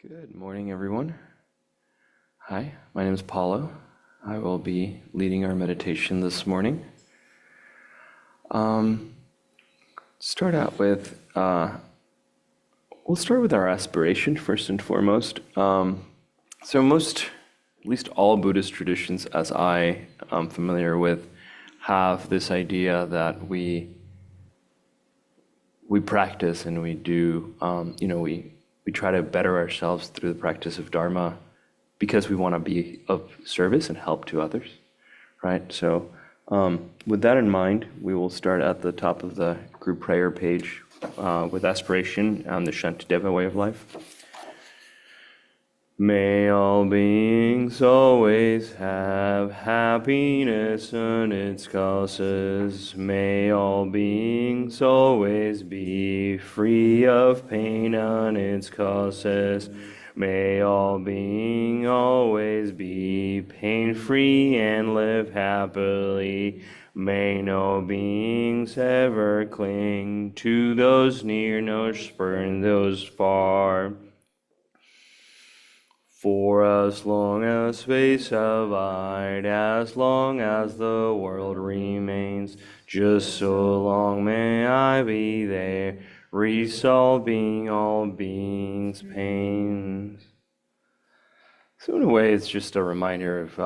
Good morning, everyone. Hi, my name is Paulo. I will be leading our meditation this morning. Um, start out with, we'll start with our aspiration first and foremost. At least all Buddhist traditions, as I am familiar with, have this idea that we practice and we do, we try to better ourselves through the practice of Dharma because we want to be of service and help to others, right? So, with that in mind, we will start at the top of the group prayer page with aspiration on the Shantideva way of life. May all beings always have happiness and its causes. May all beings always be free of pain and its causes. May all beings always be pain-free and live happily. May no beings ever cling to those near, nor spurn those far. For as long as space abide, as long as the world remains, just so long may I be there, resolving all beings' pains. So in a way, it's just a reminder of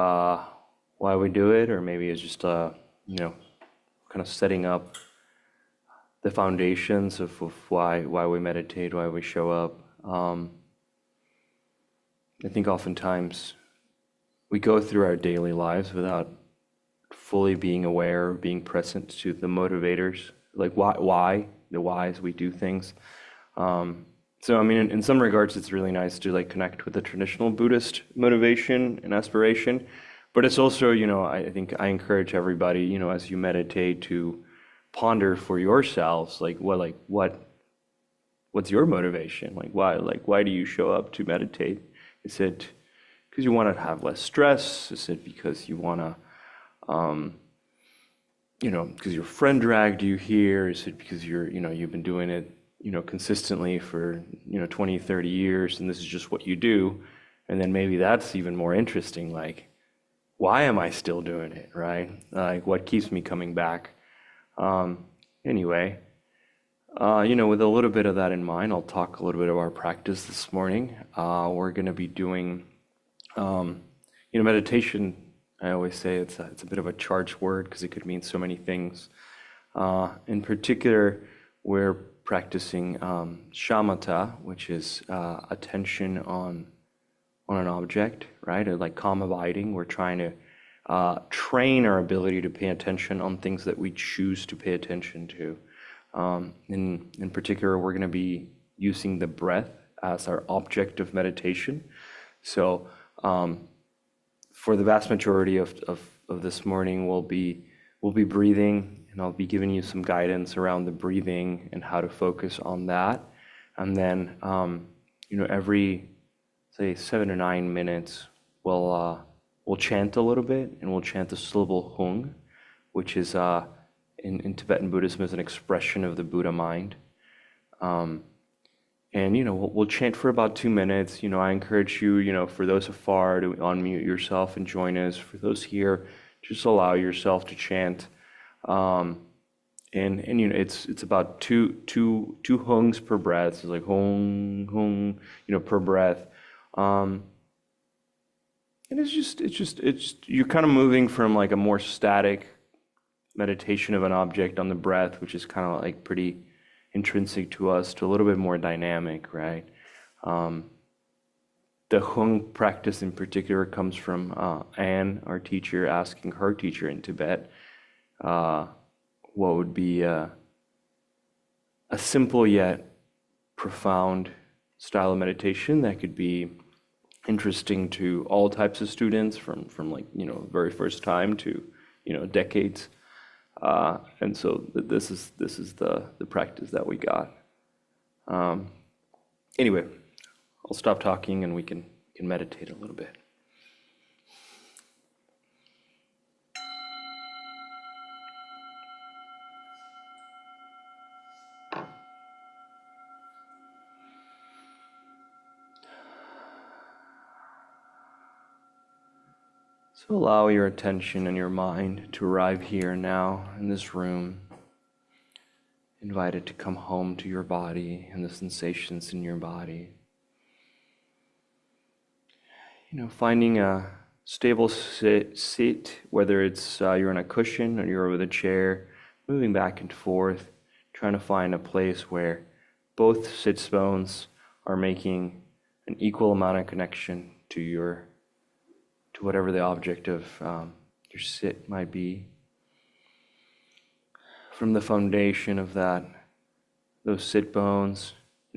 why we do it, or maybe it's just kind of setting up the foundations of why we meditate, why we show up. I think oftentimes we go through our daily lives without fully being aware, being present to the motivators, like the whys we do things. So I mean, in some regards, it's really nice to like connect with the traditional Buddhist motivation and aspiration, but it's also, I think I encourage everybody, as you meditate, to ponder for yourselves, what's your motivation? Why do you show up to meditate? Is it because you want to have less stress? Is it because you want to, because your friend dragged you here? Is it because you've been doing it, consistently for, 20, 30 years, and this is just what you do? And then maybe that's even more interesting. Like, why am I still doing it, right? Like, what keeps me coming back? Anyway. With a little bit of that in mind, I'll talk a little bit of our practice this morning. We're going to be doing, meditation. I always say it's a bit of a charged word because it could mean so many things. In particular, we're practicing shamatha, which is attention on an object, right? Or like calm abiding. We're trying to train our ability to pay attention on things that we choose to pay attention to. In particular, we're going to be using the breath as our object of meditation. So, for the vast majority of this morning, we'll be breathing, and I'll be giving you some guidance around the breathing and how to focus on that. And then, every say 7 to 9 minutes, we'll chant a little bit, and we'll chant the syllable hung, which is in Tibetan Buddhism is an expression of the Buddha mind. We'll chant for about 2 minutes. I encourage you, for those afar, to unmute yourself and join us. For those here, just allow yourself to chant. It's about two hungs per breath. So it's like hung, hung, per breath. And it's you're kind of moving from like a more static meditation of an object on the breath, which is kind of like pretty intrinsic to us, to a little bit more dynamic, right? The hung practice in particular comes from Anne, our teacher, asking her teacher in Tibet what would be a simple yet profound style of meditation that could be interesting to all types of students, from like very first time to decades. And so this is the practice that we got. Anyway, I'll stop talking and we can meditate a little bit. So allow your attention and your mind to arrive here now in this room. Invite it to come home to your body and the sensations in your body. Finding a stable seat, whether it's you're on a cushion or you're over the chair, moving back and forth, trying to find a place where both sits bones are making an equal amount of connection to whatever the object of your sit might be. From the foundation of those sit bones,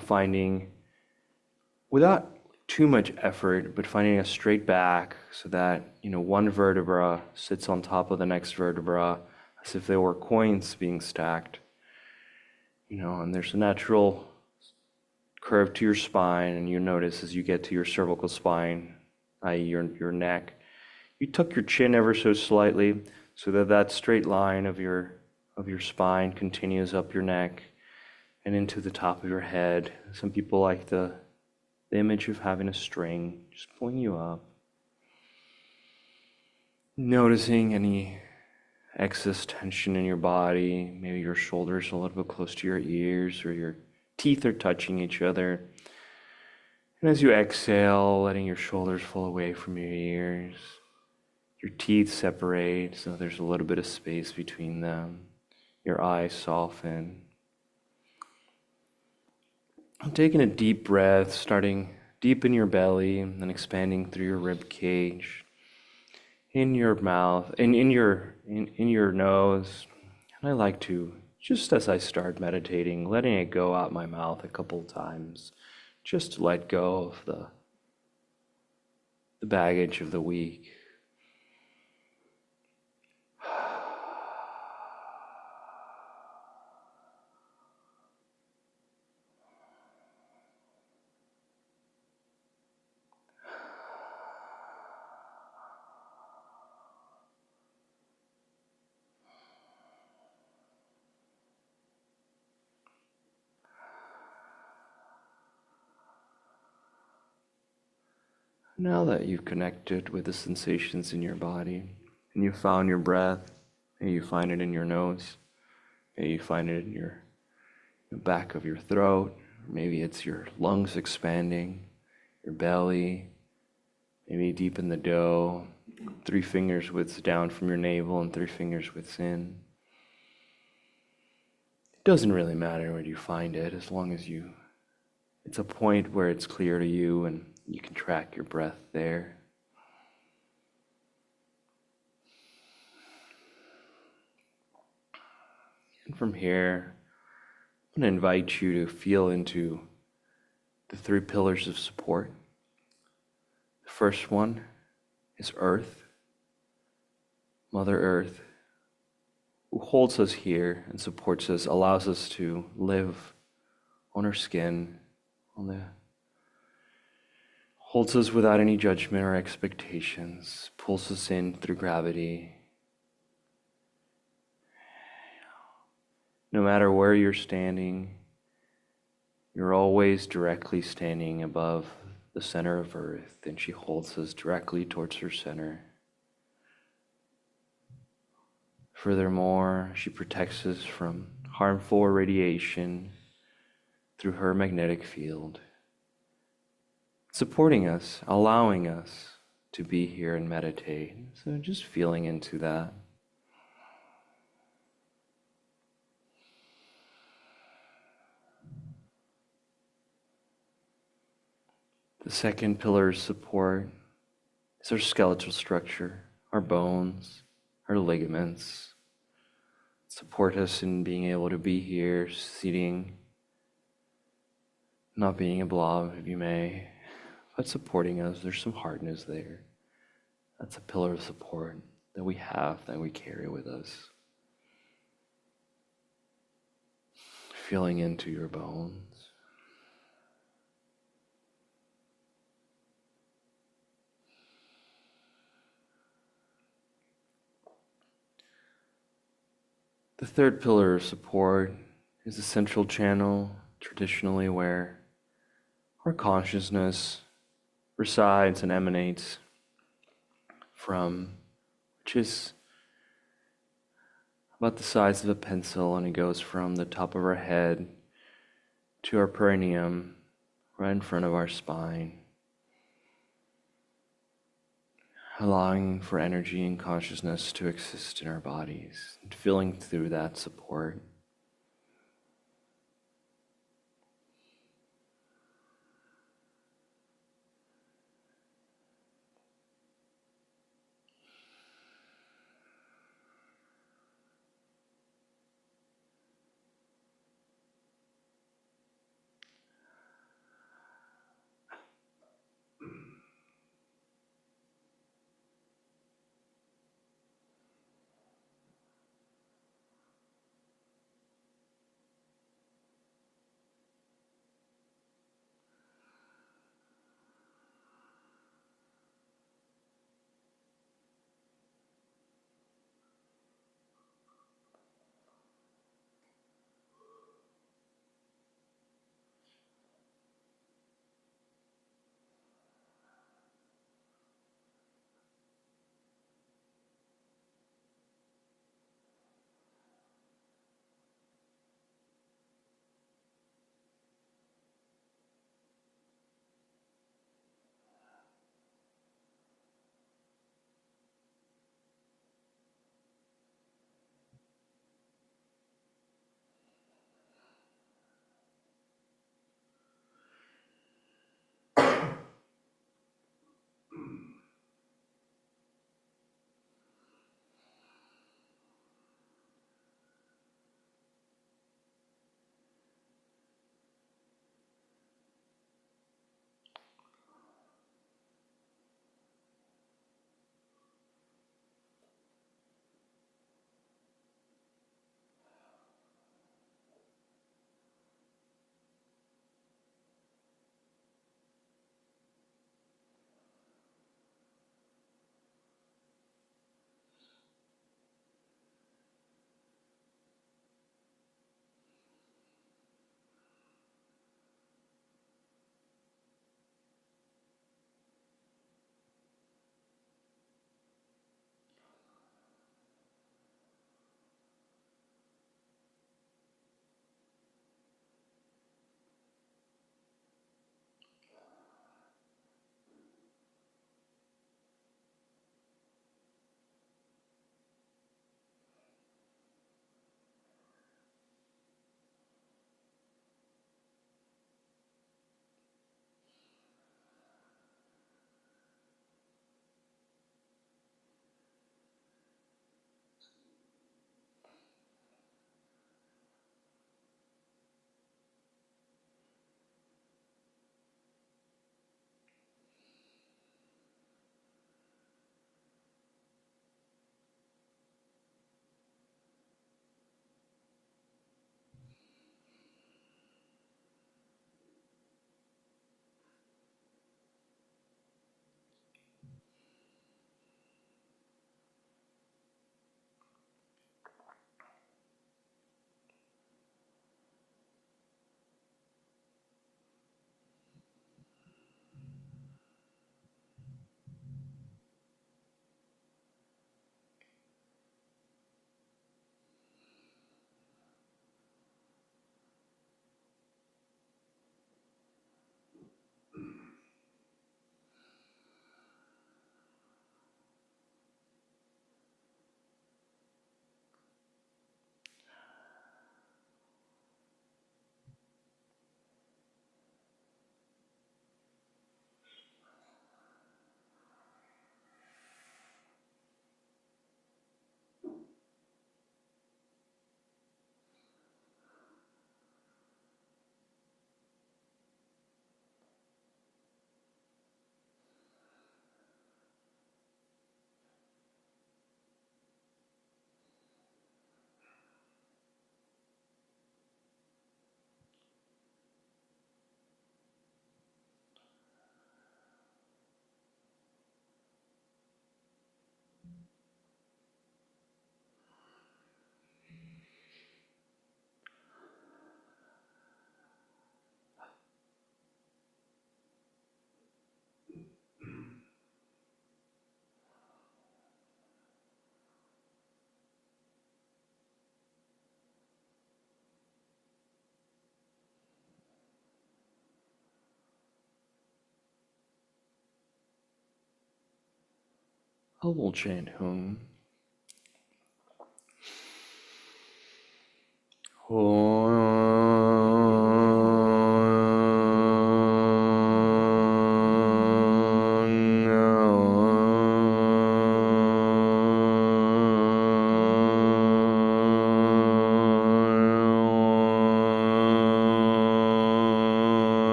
finding, without too much effort, but finding a straight back so that, one vertebra sits on top of the next vertebra as if they were coins being stacked. And there's a natural curve to your spine, and you notice as you get to your cervical spine, i.e. your neck, you tuck your chin ever so slightly so that straight line of your spine continues up your neck and into the top of your head. Some people like the image of having a string just pulling you up. Noticing any excess tension in your body, maybe your shoulders a little bit close to your ears or your teeth are touching each other. And as you exhale, letting your shoulders fall away from your ears, your teeth separate so there's a little bit of space between them. Your eyes soften. I'm taking a deep breath, starting deep in your belly and then expanding through your rib cage, in your mouth, in your nose. And I like to, just as I start meditating, letting it go out my mouth a couple times, just to let go of the baggage of the week. Now that you've connected with the sensations in your body and you found your breath, maybe you find it in your nose, maybe you find it in the back of your throat, maybe it's your lungs expanding, your belly, maybe deep in the dough, 3 fingers widths down from your navel and 3 fingers widths in. It doesn't really matter where you find it as long as it's a point where it's clear to you and you can track your breath there. And from here, I'm going to invite you to feel into the 3 pillars of support. The first one is Earth, Mother Earth, who holds us here and supports us, allows us to live on her skin, holds us without any judgment or expectations, pulls us in through gravity. No matter where you're standing, you're always directly standing above the center of Earth, and she holds us directly towards her center. Furthermore, she protects us from harmful radiation through her magnetic field, supporting us, allowing us to be here and meditate. So just feeling into that. The second pillar of support is our skeletal structure, our bones, our ligaments. Support us in being able to be here, sitting, not being a blob, if you may, but supporting us. There's some hardness there. That's a pillar of support that we have, that we carry with us. Feeling into your bones. The third pillar of support is the central channel, traditionally where our consciousness resides and emanates from, which is about the size of a pencil, and it goes from the top of our head to our perineum, right in front of our spine, allowing for energy and consciousness to exist in our bodies, and feeling through that support. we'll chant Hum.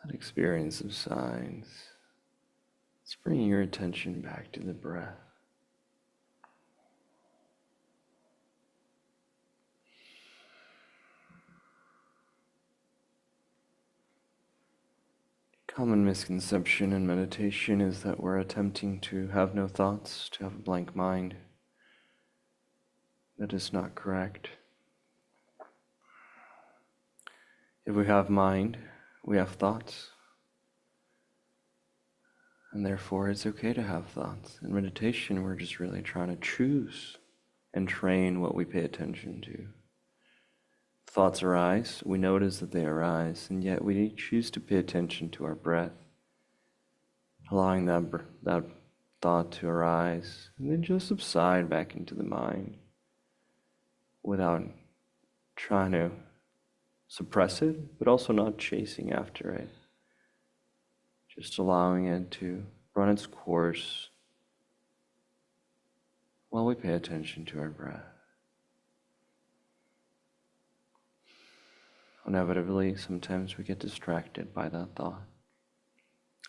That experience of signs. Let's bring your attention back to the breath. Common misconception in meditation is that we're attempting to have no thoughts, to have a blank mind. That is not correct. If we have mind, we have thoughts. And therefore, it's okay to have thoughts. In meditation, we're just really trying to choose and train what we pay attention to. Thoughts arise, we notice that they arise, and yet we choose to pay attention to our breath, allowing that thought to arise, and then just subside back into the mind without trying to suppress it, but also not chasing after it. Just allowing it to run its course while we pay attention to our breath. Inevitably, sometimes we get distracted by that thought.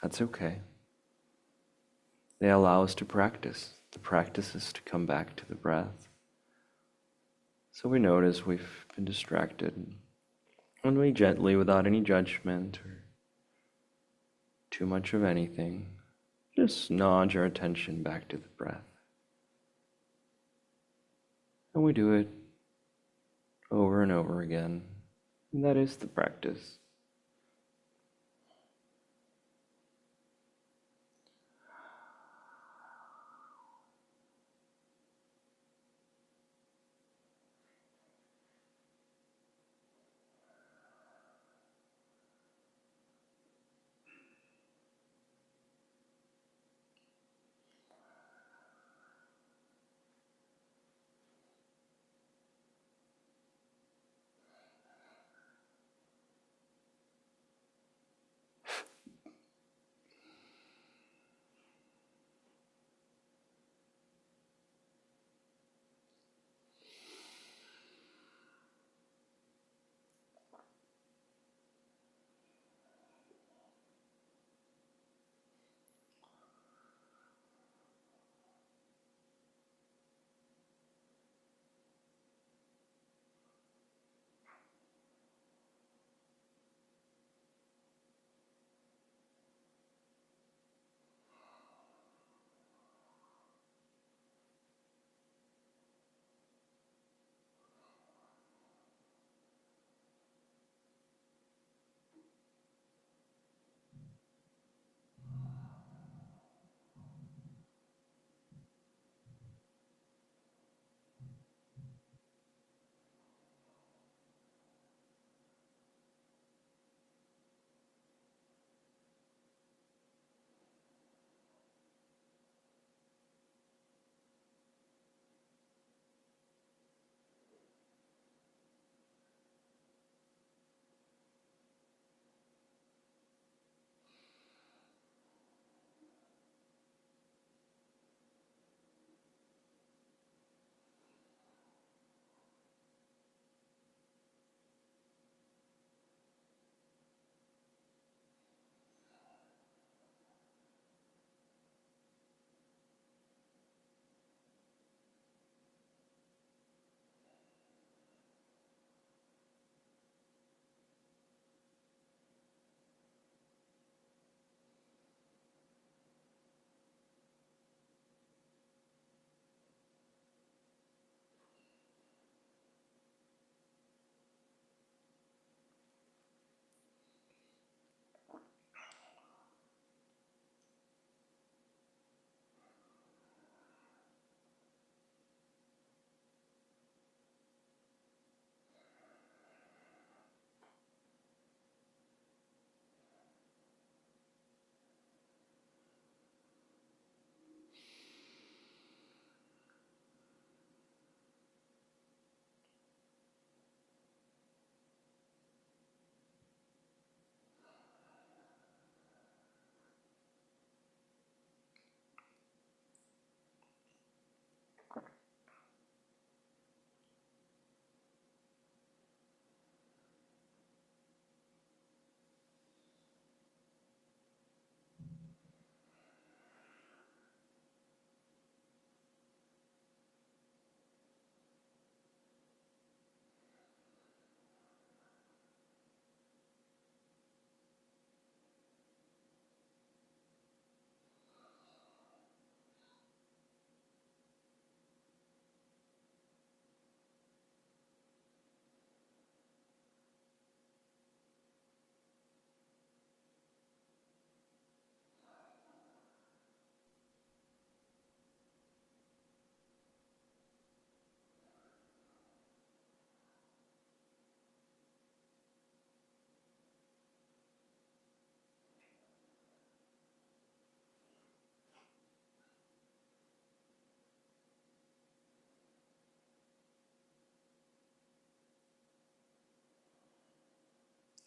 That's okay. They allow us to practice. The practice is to come back to the breath. So we notice we've been distracted, and we gently, without any judgment or too much of anything, just nod your attention back to the breath. And we do it over and over again. And that is the practice.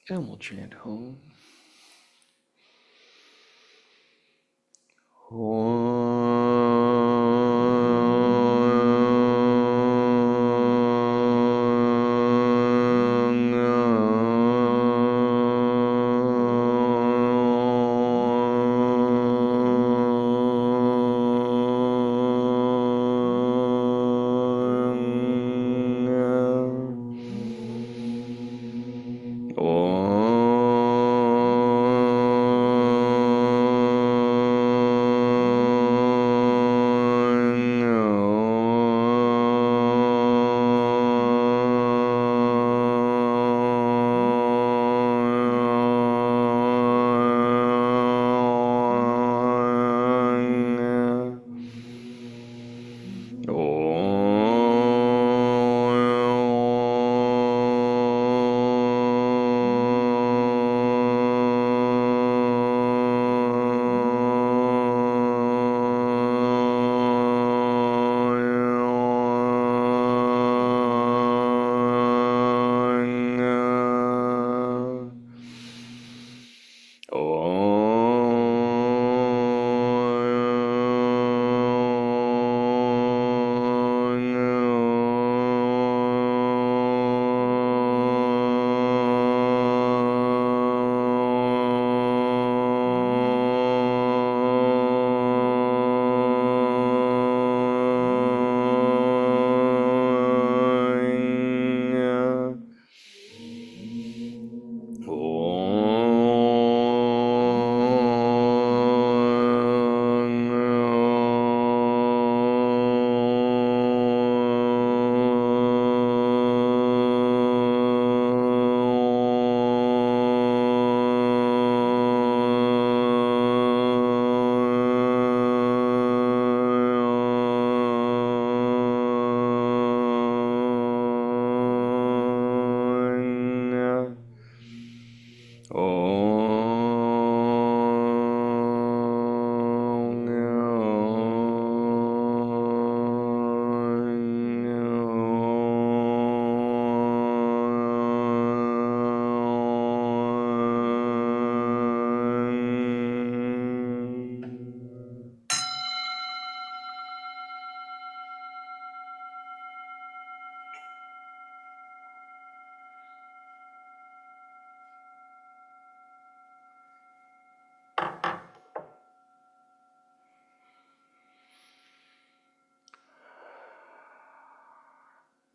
And we'll chant home.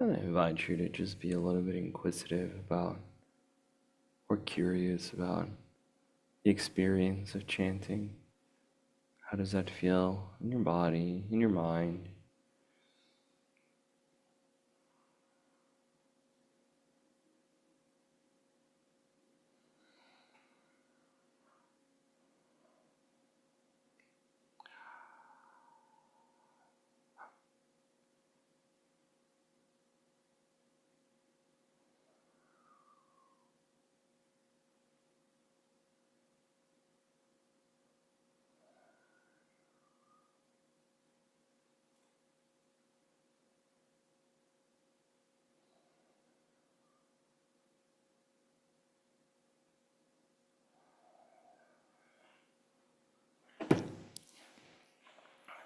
And I invite you to just be a little bit inquisitive about or curious about the experience of chanting. How does that feel in your body, in your mind?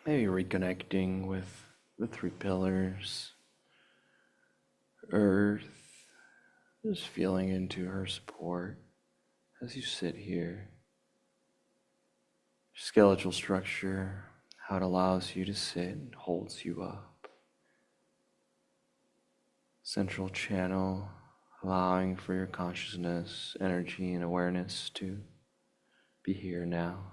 Maybe reconnecting with the three pillars, earth, just feeling into her support as you sit here. Skeletal structure, how it allows you to sit and holds you up. Central channel, allowing for your consciousness, energy, and awareness to be here now.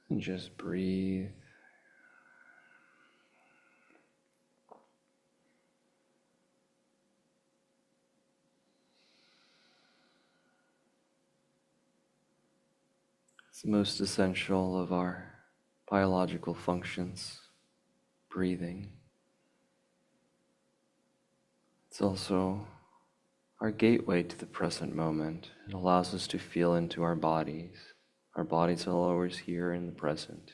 And just breathe. It's the most essential of our biological functions, breathing. It's also our gateway to the present moment. It allows us to feel into our bodies. Our bodies are always here in the present.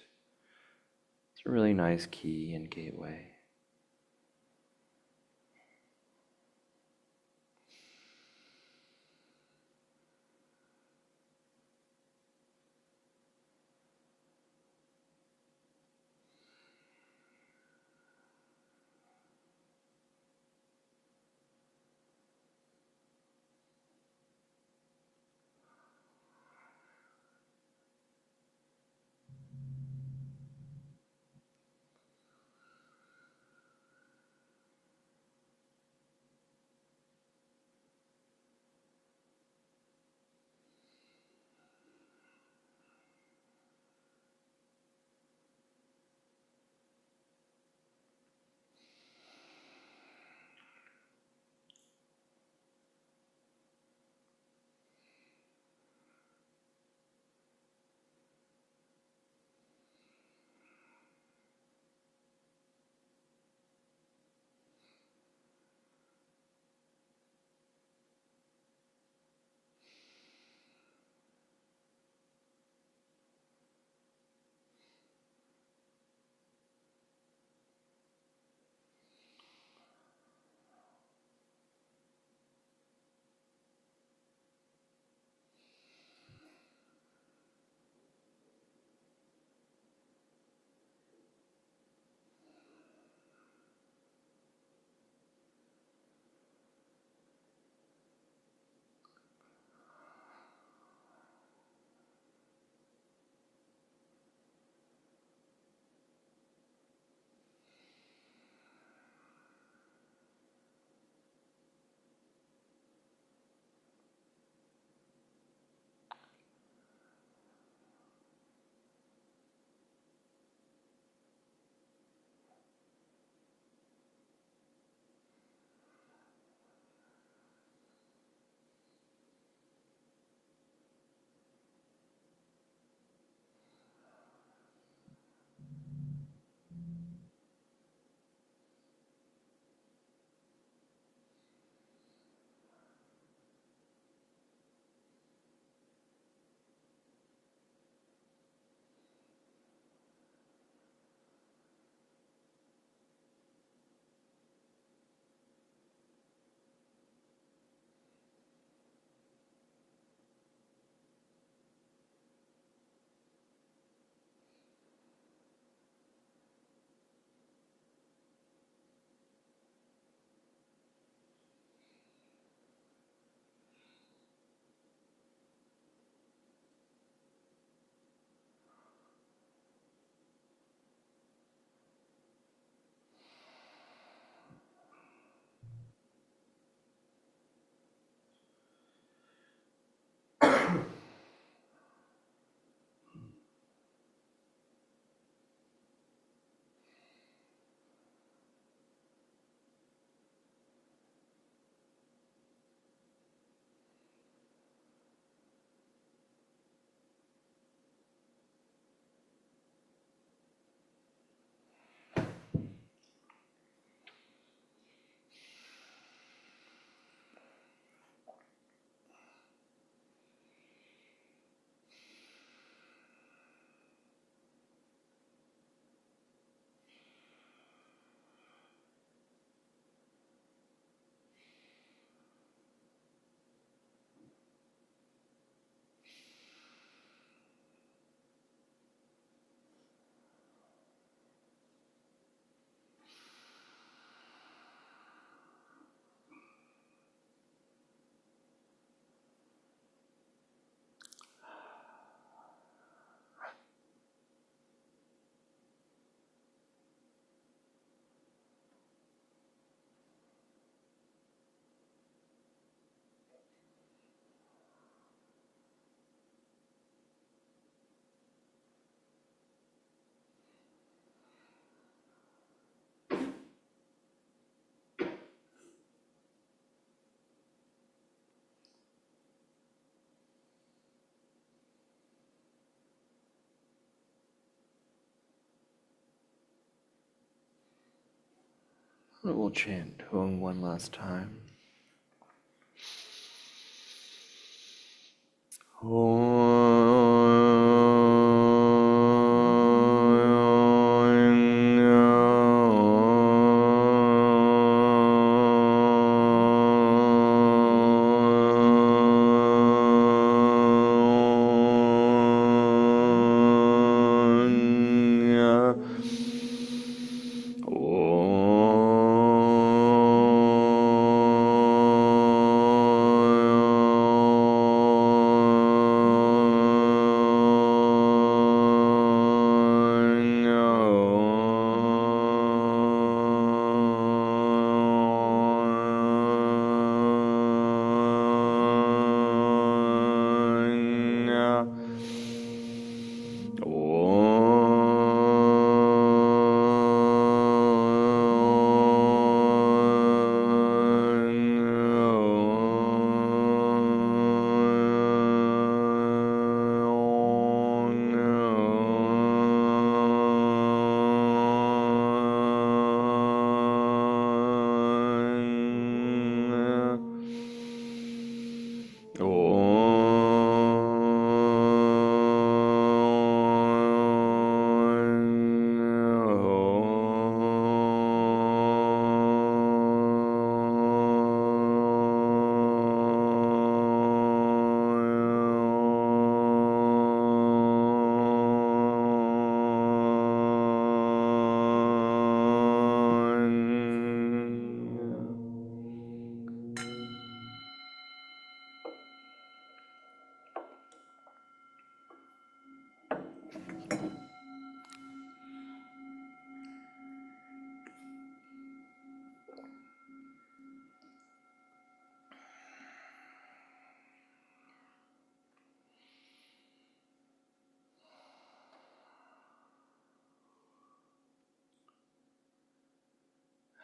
It's a really nice key and gateway. We'll chant Om one last time.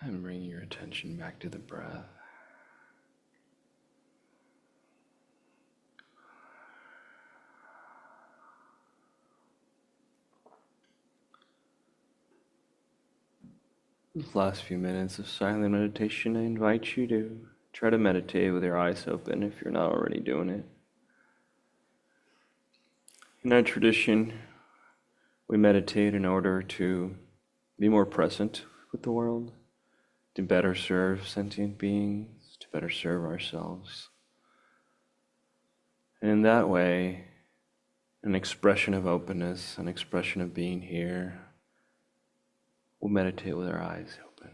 And bring your attention back to the breath. These last few minutes of silent meditation, I invite you to try to meditate with your eyes open if you're not already doing it. In our tradition, we meditate in order to be more present with the world, to better serve sentient beings, to better serve ourselves. And in that way, an expression of openness, an expression of being here, we'll meditate with our eyes open.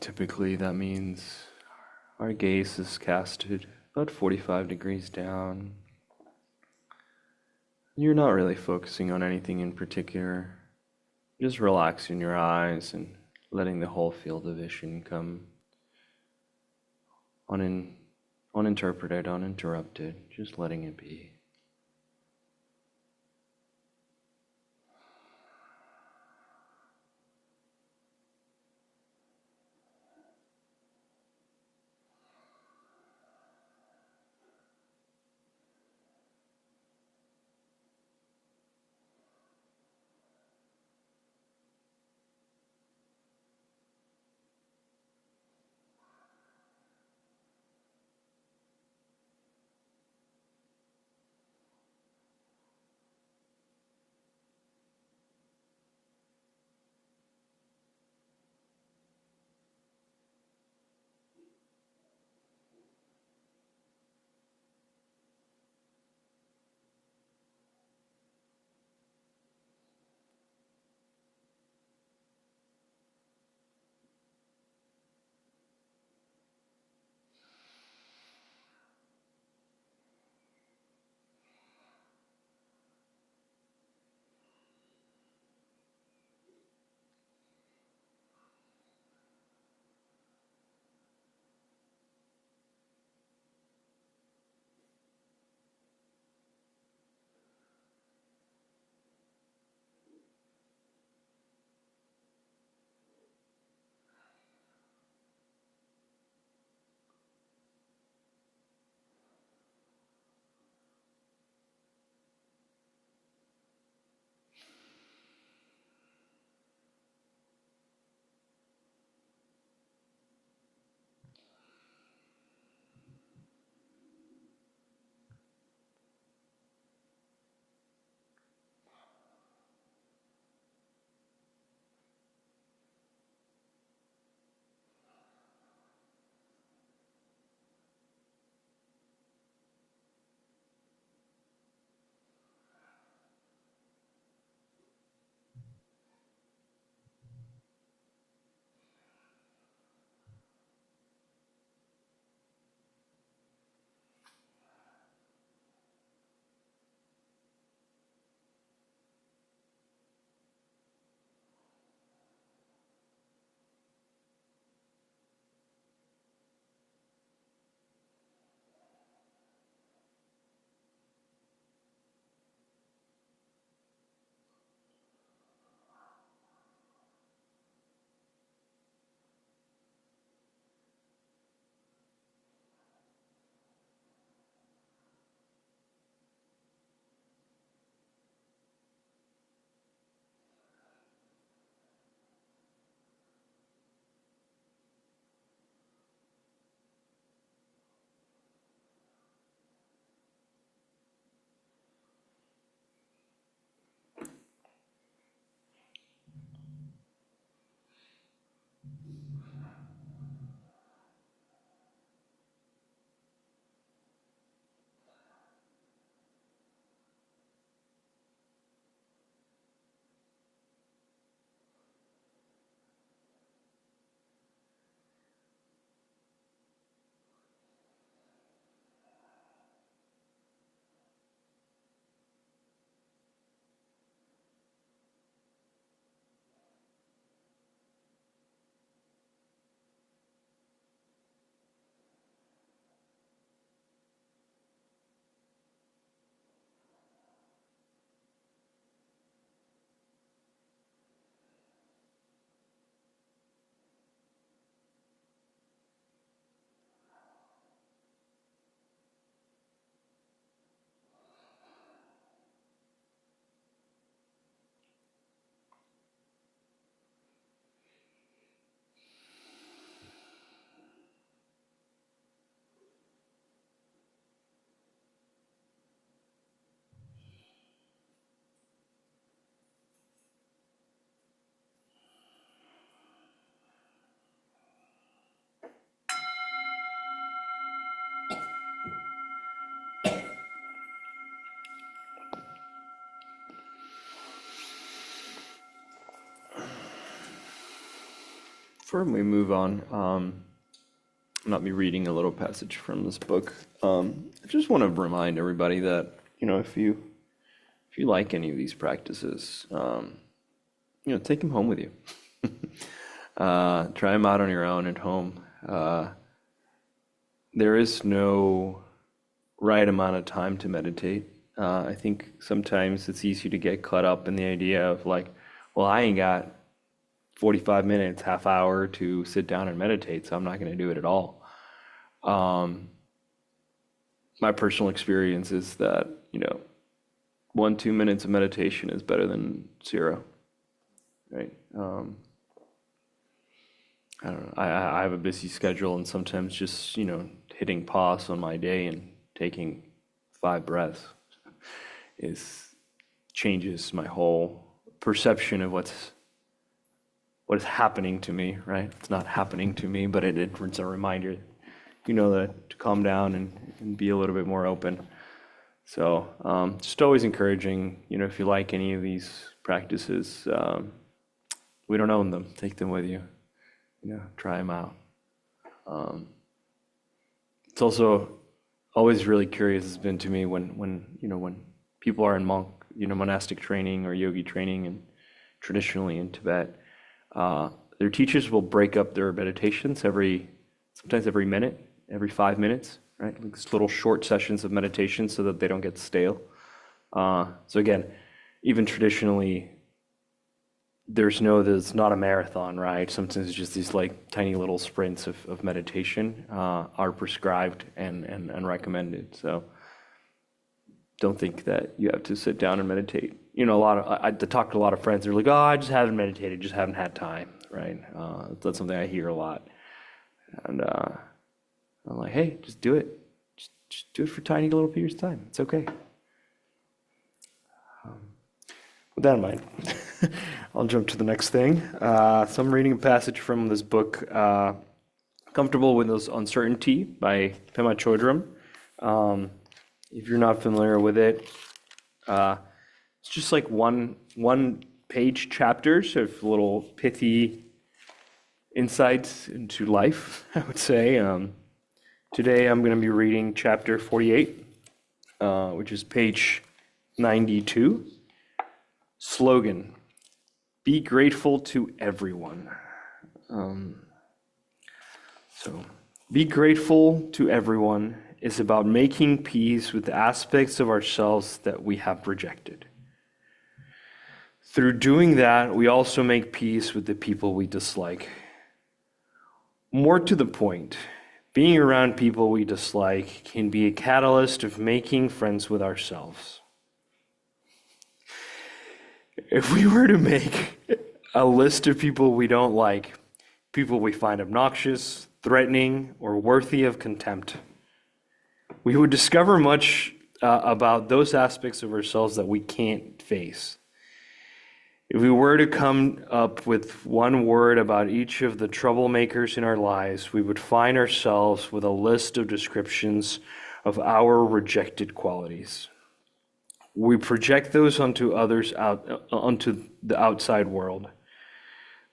Typically, that means our gaze is casted about 45 degrees down. You're not really focusing on anything in particular, just relaxing your eyes and letting the whole field of vision come uninterpreted, uninterrupted, just letting it be. Before we move on, not me reading a little passage from this book. I just want to remind everybody that, if you like any of these practices, take them home with you. Try them out on your own at home. There is no right amount of time to meditate. I think sometimes it's easy to get caught up in the idea of like, well, I ain't got 45 minutes, half hour to sit down and meditate, so I'm not going to do it at all. My personal experience is that, 1-2 minutes of meditation is better than 0, right? I don't know. I have a busy schedule, and sometimes just, hitting pause on my day and taking 5 breaths changes my whole perception of what is happening to me, right? It's not happening to me, but it's a reminder, that to calm down and be a little bit more open. So just always encouraging, if you like any of these practices, we don't own them. Take them with you. Try them out. It's also always really curious has been to me when people are in monastic training or yogi training, and traditionally in Tibet, their teachers will break up their meditations sometimes every minute, every 5 minutes, right? Like these little short sessions of meditation so that they don't get stale. So again, even traditionally, there's not a marathon, right? Sometimes it's just these like tiny little sprints of meditation are prescribed and recommended. So don't think that you have to sit down and meditate. I talk to a lot of friends. They're like, "Oh, I just haven't meditated, just haven't had time." Right? That's something I hear a lot. And I'm like, "Hey, just do it. Just do it for tiny little periods of time. It's okay." With that in mind, I'll jump to the next thing. So I'm reading a passage from this book, "Comfortable with Uncertainty" by Pema Chodron. If you're not familiar with it, it's just like one page chapters of little pithy insights into life, I would say. Today I'm going to be reading chapter 48, which is page 92. Slogan: be grateful to everyone. So, be grateful to everyone is about making peace with the aspects of ourselves that we have rejected. Through doing that, we also make peace with the people we dislike. More to the point, being around people we dislike can be a catalyst of making friends with ourselves. If we were to make a list of people we don't like, people we find obnoxious, threatening, or worthy of contempt, we would discover much about those aspects of ourselves that we can't face. If we were to come up with one word about each of the troublemakers in our lives, we would find ourselves with a list of descriptions of our rejected qualities. We project those onto others, onto the outside world.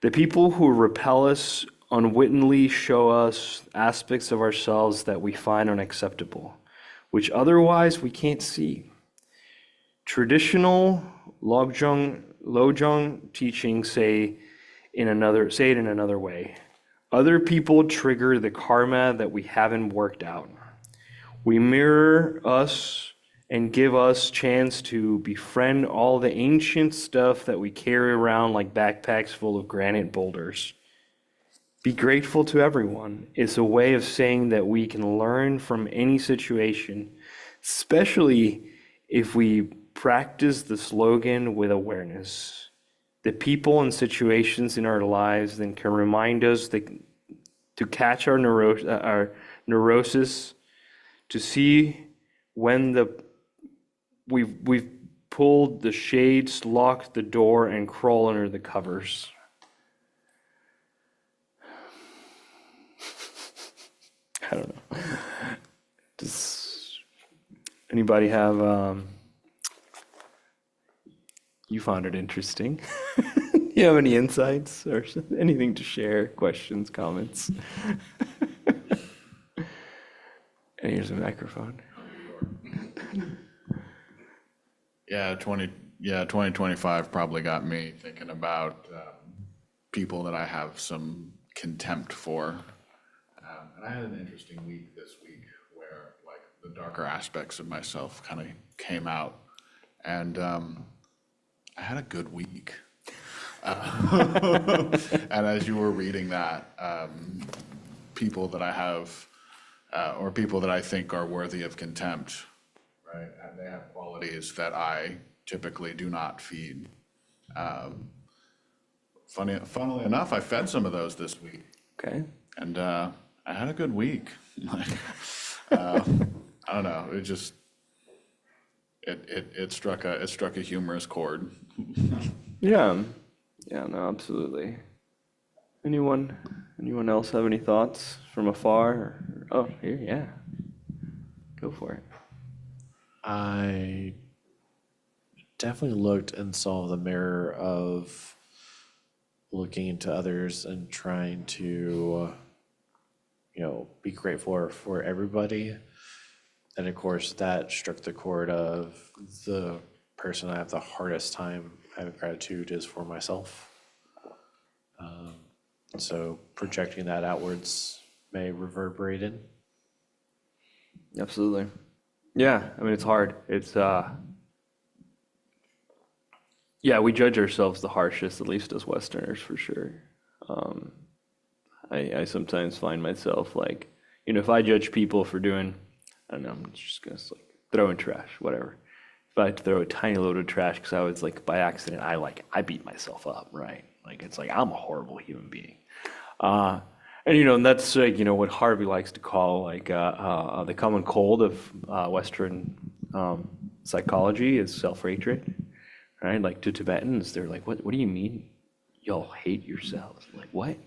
The people who repel us unwittingly show us aspects of ourselves that we find unacceptable, which otherwise we can't see. Traditional Lojong teachings say it in another way. Other people trigger the karma that we haven't worked out. We mirror us and give us chance to befriend all the ancient stuff that we carry around like backpacks full of granite boulders. Be grateful to everyone is a way of saying that we can learn from any situation, especially if we practice the slogan with awareness. The people and situations in our lives then can remind us to catch our neurosis, to see when we've pulled the shades, locked the door, and crawl under the covers. I don't know. Does anybody have? You found it interesting. You have any insights or anything to share? Questions, comments? And here's a microphone. Yeah, 2025 probably got me thinking about people that I have some contempt for. And I had an interesting week this week where like the darker aspects of myself kind of came out. And I had a good week. And as you were reading that, people that I have, or people that I think are worthy of contempt, right? And they have qualities that I typically do not feed. Funnily enough, I fed some of those this week, Okay. and I had a good week. Like, I don't know. It just it struck a humorous chord. Yeah. Yeah, no, absolutely. Anyone else have any thoughts from afar? Oh, here, yeah. Go for it. I definitely looked and saw the mirror of looking into others and trying to, be grateful for everybody. And of course, that struck the chord of the person I have the hardest time having gratitude is for myself. So projecting that outwards may reverberate in. Absolutely. Yeah, I mean, it's hard. It's, yeah, we judge ourselves the harshest, at least as Westerners, for sure. Um, I sometimes find myself like, if I judge people for doing, I don't know, I'm just gonna like throwing trash, whatever. If I throw a tiny load of trash because I was like by accident, I beat myself up, right? Like it's like I'm a horrible human being. And that's like what Harvey likes to call like the common cold of Western psychology is self-hatred, right? Like to Tibetans, they're like, what do you mean y'all hate yourselves? Like what?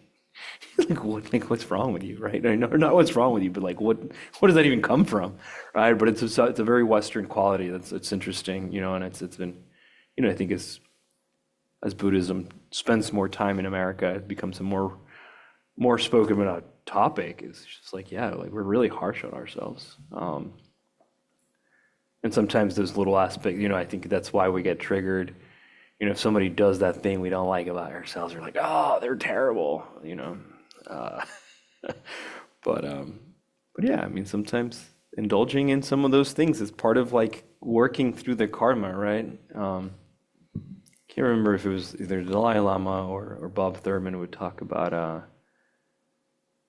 Like what's wrong with you, right? I know not what's wrong with you, but like what does that even come from, right? But it's a very Western quality it's interesting, and it's been, I think as Buddhism spends more time in America, it becomes a more spoken about topic. It's just like, yeah, like we're really harsh on ourselves. And sometimes those little aspects, I think that's why we get triggered. If somebody does that thing we don't like about ourselves, we're like, oh, they're terrible, Uh, but yeah, I mean, sometimes indulging in some of those things is part of like working through the karma, right? Can't remember if it was either Dalai Lama or Bob Thurman would talk about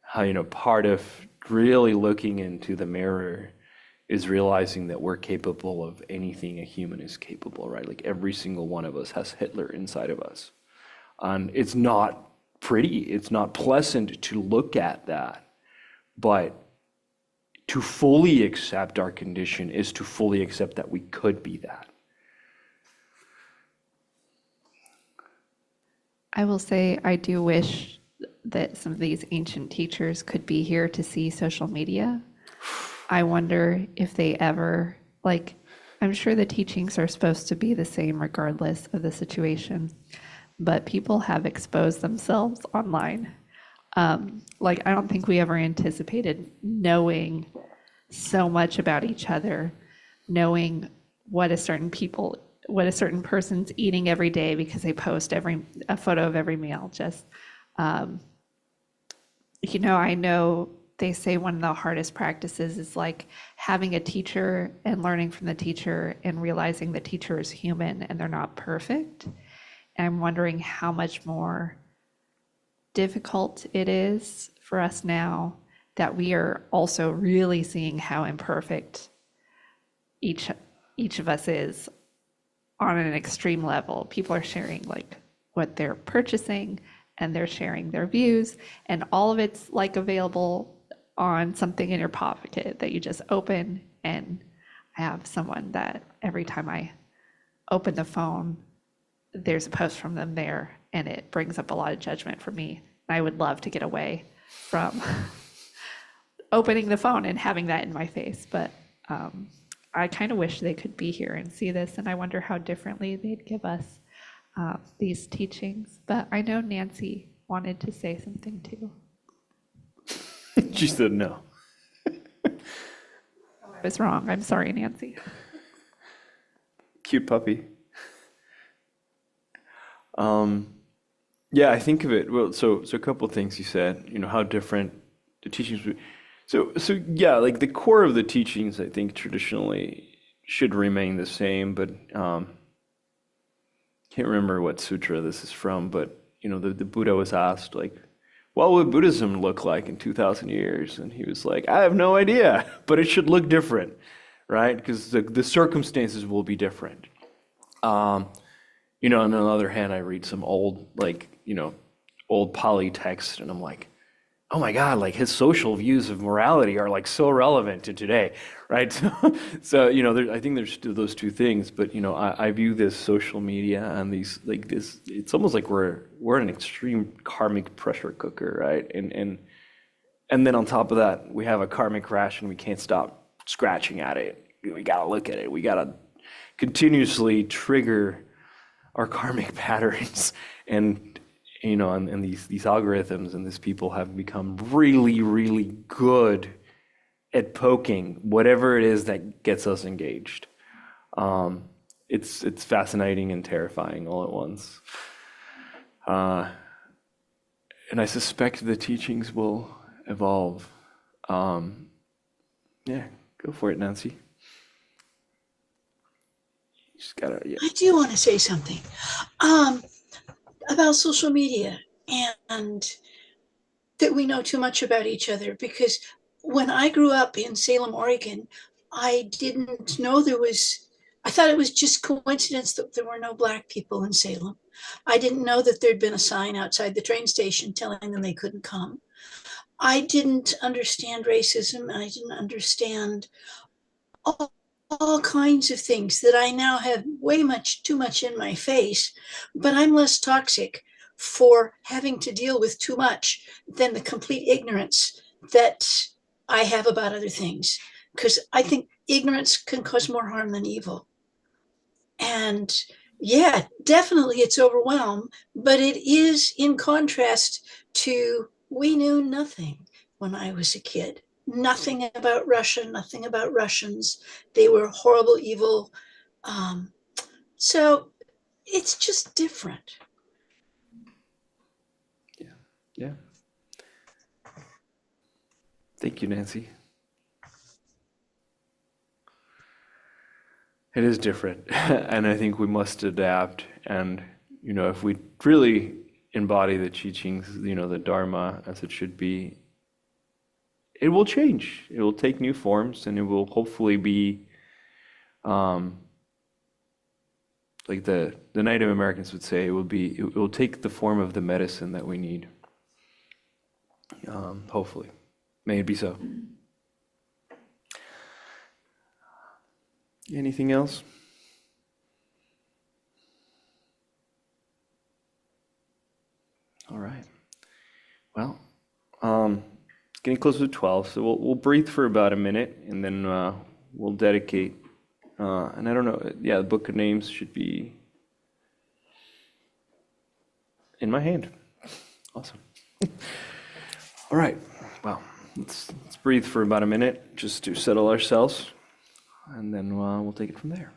how, part of really looking into the mirror is realizing that we're capable of anything a human is capable, right? Like every single one of us has Hitler inside of us. And it's not pretty, it's not pleasant to look at that, but to fully accept our condition is to fully accept that we could be that. I will say I do wish that some of these ancient teachers could be here to see social media. I wonder if they ever, I'm sure the teachings are supposed to be the same regardless of the situation, but people have exposed themselves online. I don't think we ever anticipated knowing so much about each other, knowing what a certain person's eating every day because they post a photo of every meal. I know they say one of the hardest practices is like having a teacher and learning from the teacher and realizing the teacher is human and they're not perfect. And I'm wondering how much more difficult it is for us now that we are also really seeing how imperfect each of us is on an extreme level. People are sharing like what they're purchasing and they're sharing their views, and all of it's like available on something in your pocket that you just open. And I have someone that every time I open the phone, there's a post from them there, and it brings up a lot of judgment for me. I would love to get away from opening the phone and having that in my face, but I kind of wish they could be here and see this, and I wonder how differently they'd give us these teachings. But I know Nancy wanted to say something too. She said no. I was wrong. I'm sorry, Nancy. Cute puppy. Yeah, I think of it. Well, so a couple of things you said. How different the teachings. So yeah, like the core of the teachings, I think traditionally should remain the same. But can't remember what sutra this is from. But the Buddha was asked like, what would Buddhism look like in 2,000 years? And he was like, I have no idea, but it should look different, right? Because the circumstances will be different. On the other hand, I read some old, old Pali text, and I'm like, oh my God, like his social views of morality are like so relevant to today, right? So I think there's still those two things, but I view this social media and these like this. It's almost like we're an extreme karmic pressure cooker, right? And then on top of that, we have a karmic crash, and we can't stop scratching at it. We gotta look at it. We gotta continuously trigger our karmic patterns, and these algorithms and these people have become really, really good at poking whatever it is that gets us engaged. It's fascinating and terrifying all at once. And I suspect the teachings will evolve. Yeah, go for it, Nancy. You just gotta, yeah. I do want to say something about social media and that we know too much about each other, because when I grew up in Salem, Oregon, I didn't know I thought it was just coincidence that there were no Black people in Salem. I didn't know that there'd been a sign outside the train station telling them they couldn't come. I didn't understand racism, and I didn't understand all, all kinds of things that I now have way too much in my face, but I'm less toxic for having to deal with too much than the complete ignorance that I have about other things. Because I think ignorance can cause more harm than evil. And yeah, definitely it's overwhelmed, but it is in contrast to we knew nothing when I was a kid. Nothing about Russia, nothing about Russians. They were horrible, evil. Um, so it's just different. Yeah. Thank you, Nancy. It is different, and I think we must adapt. And if we really embody the teachings, the Dharma as it should be, it will change. It will take new forms, and it will hopefully be, like the Native Americans would say, it will take the form of the medicine that we need. Hopefully, may it be so. Anything else? All right. Well, it's getting close to 12, so we'll breathe for about a minute, and then we'll dedicate. And I don't know. Yeah, the Book of Names should be in my hand. Awesome. All right. Well, let's breathe for about a minute just to settle ourselves, and then we'll take it from there.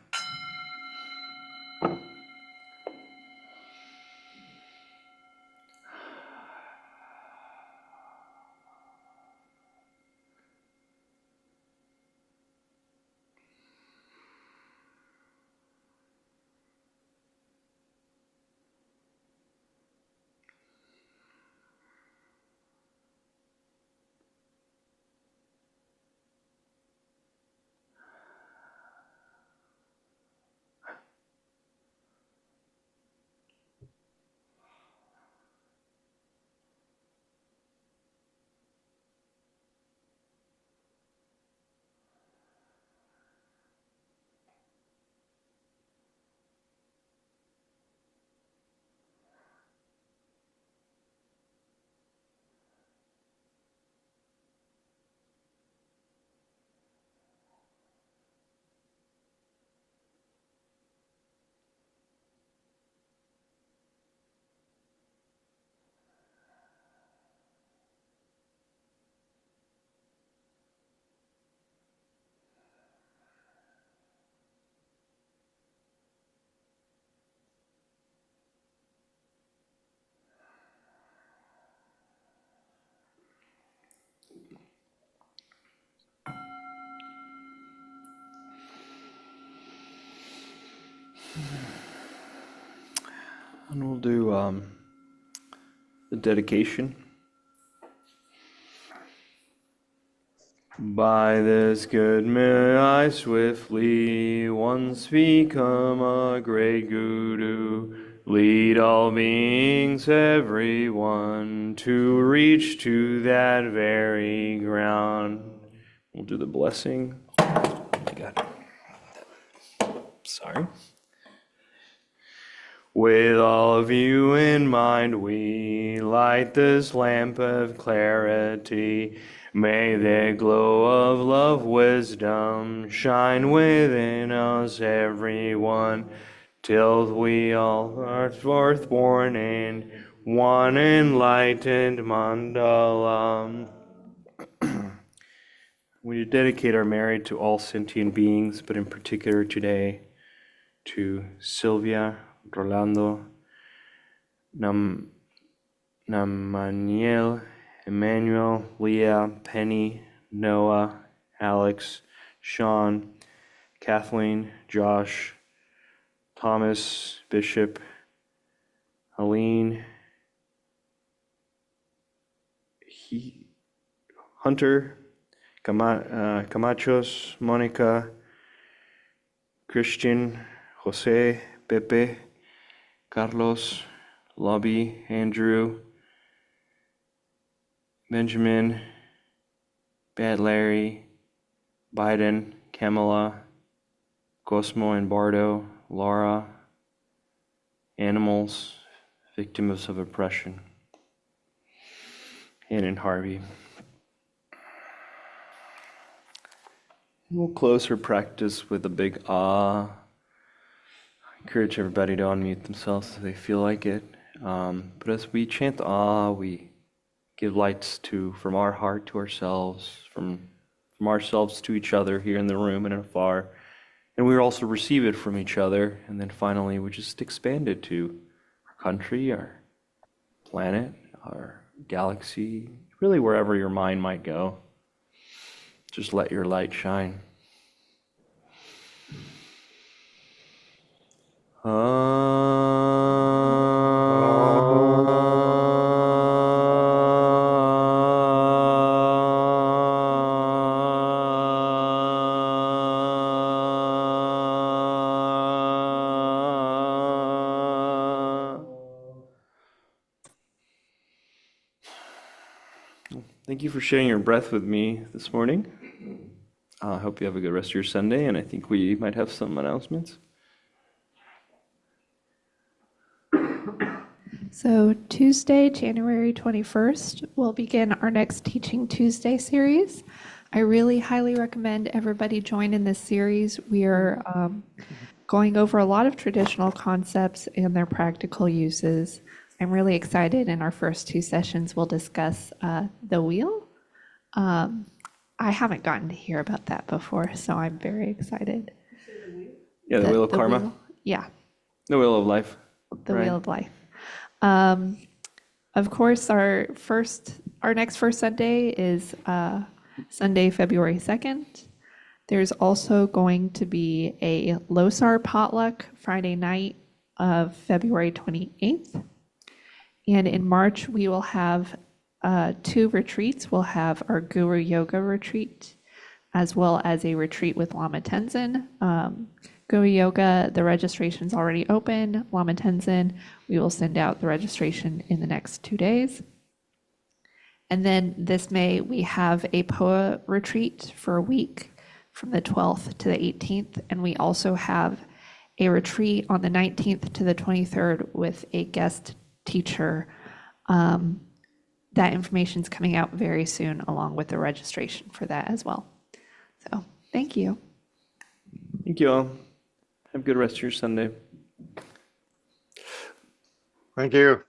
And we'll do the dedication. By this good may I swiftly once become a great guru, lead all beings, everyone, to reach to that very ground. We'll do the blessing. Oh my God. Sorry. With all of you in mind, we light this lamp of clarity. May the glow of love, wisdom shine within us, everyone, till we all are forth born in one enlightened mandala. We dedicate our merit to all sentient beings, but in particular today to Sylvia, Rolando, Namaniel, Emmanuel, Leah, Penny, Noah, Alex, Sean, Kathleen, Josh, Thomas, Bishop, Helene, Hunter, Camachos, Monica, Christian, Jose, Pepe, Carlos, Lobby, Andrew, Benjamin, Bad Larry, Biden, Kamala, Cosmo and Bardo, Laura, animals, victims of oppression, Ann and Harvey. We'll close her practice with a big ah. I encourage everybody to unmute themselves if they feel like it. But as we chant ah, we give lights from our heart to ourselves, from ourselves to each other here in the room and afar. And we also receive it from each other. And then finally, we just expand it to our country, our planet, our galaxy, really wherever your mind might go. Just let your light shine. Thank you for sharing your breath with me this morning. I hope you have a good rest of your Sunday, and I think we might have some announcements. So Tuesday, January 21st, we'll begin our next Teaching Tuesday series. I really highly recommend everybody join in this series. We are going over a lot of traditional concepts and their practical uses. I'm really excited. In our first two sessions, we'll discuss the wheel. I haven't gotten to hear about that before, so I'm very excired. Yeah, the wheel of karma. Yeah. The wheel of life. The right? wheel of life. Of course, our next first Sunday is Sunday, February 2nd. There's also going to be a LOSAR potluck Friday night of February 28th. And in March, we will have 2 retreats. We'll have our Guru Yoga retreat, as well as a retreat with Lama Tenzin. Guru Yoga, the registration's already open. Lama Tenzin, we will send out the registration in the next 2 days. And then this May, we have a POA retreat for a week from the 12th to the 18th. And we also have a retreat on the 19th to the 23rd with a guest teacher. That information is coming out very soon, along with the registration for that as well. So, thank you. Thank you all. Have a good rest of your Sunday. Thank you.